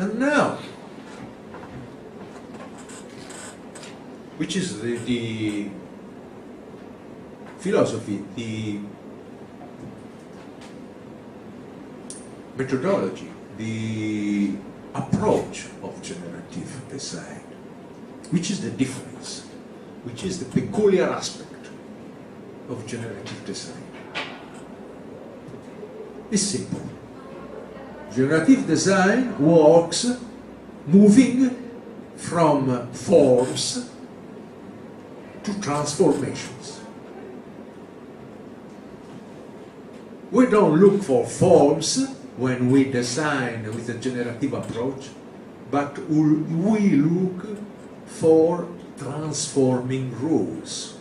And now, which is the philosophy, the methodology, the approach of generative design? Which is the difference? Which is the peculiar aspect of generative design? It's simple. Generative design works moving from forms to transformations. We don't look for forms when we design with a generative approach, but we look for transforming rules.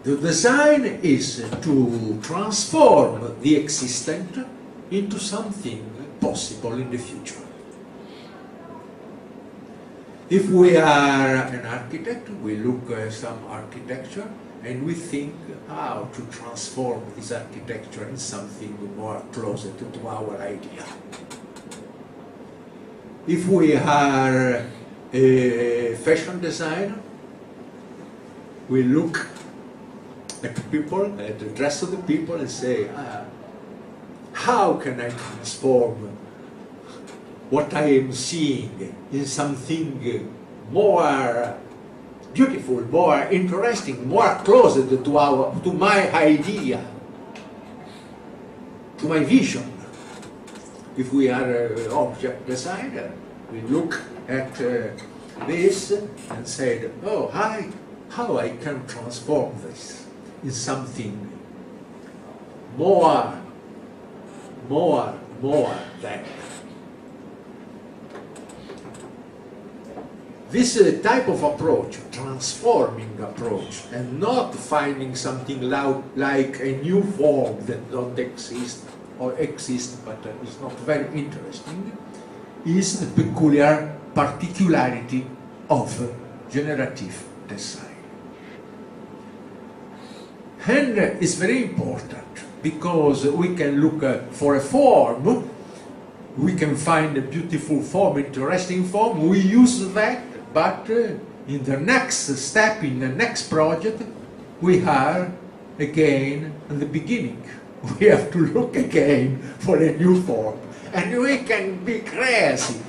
The design is to transform the existent into something possible in the future. If we are an architect, we look at some architecture and we think how to transform this architecture in something more closer to our idea. If we are a fashion designer, we look at people, at the dress of the people, and say, how can I transform what I am seeing in something more beautiful, more interesting, more closer to my idea, to my vision? If we are an object designer, we look at this and say, oh, how I can transform this in something more than. This type of approach, transforming approach, and not finding something like a new form that don't exist or exist but is not very interesting, is the peculiar particularity of generative design. And it's very important because we can look for a form, we can find a beautiful form, interesting form, we use that, but in the next step, in the next project, we are again at the beginning. We have to look again for a new form. And we can be crazy,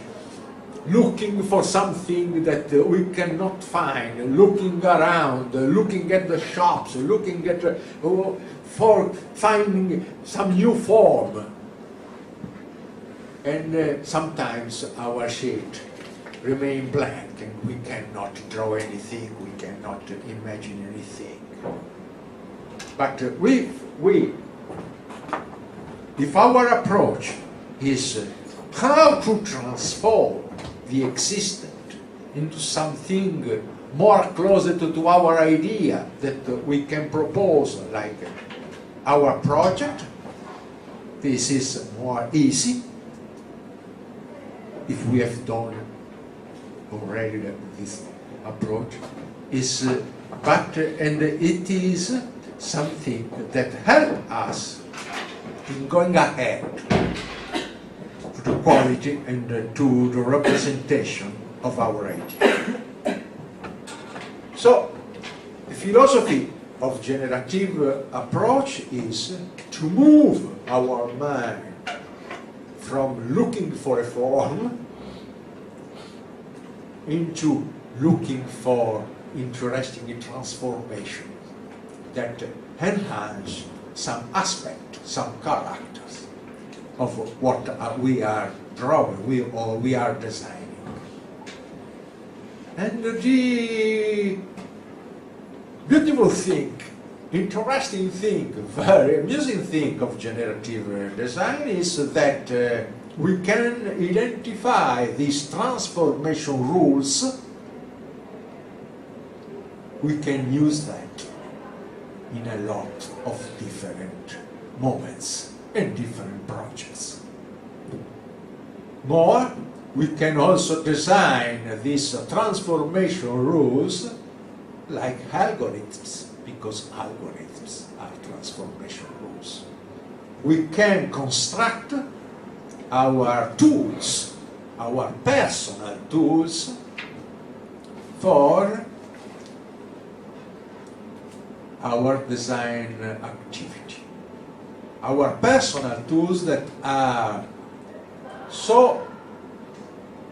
looking for something that we cannot find, looking around, looking at the shops, looking at for finding some new form. And sometimes our sheet remain blank and we cannot draw anything, we cannot imagine anything. But if our approach is how to transform the existent into something more closer to our idea that we can propose, like our project, this is more easy if we have done already this approach. And it is something that helps us in going ahead to the quality and to the representation of our idea. So, the philosophy of generative approach is to move our mind from looking for a form into looking for interesting transformations that enhance some aspect, some characters of what we are drawing, we are designing. And the beautiful thing, interesting thing, very amusing thing of generative design is that we can identify these transformation rules. We can use that in a lot of different moments and different projects. More, we can also design these transformation rules like algorithms, because algorithms are transformation rules. We can construct our tools, our personal tools for our design activity. Our personal tools that are so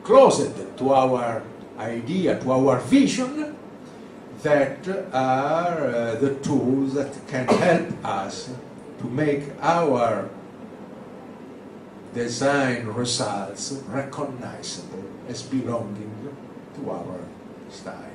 close to our idea, to our vision, that are the tools that can help us to make our design results recognizable as belonging to our style.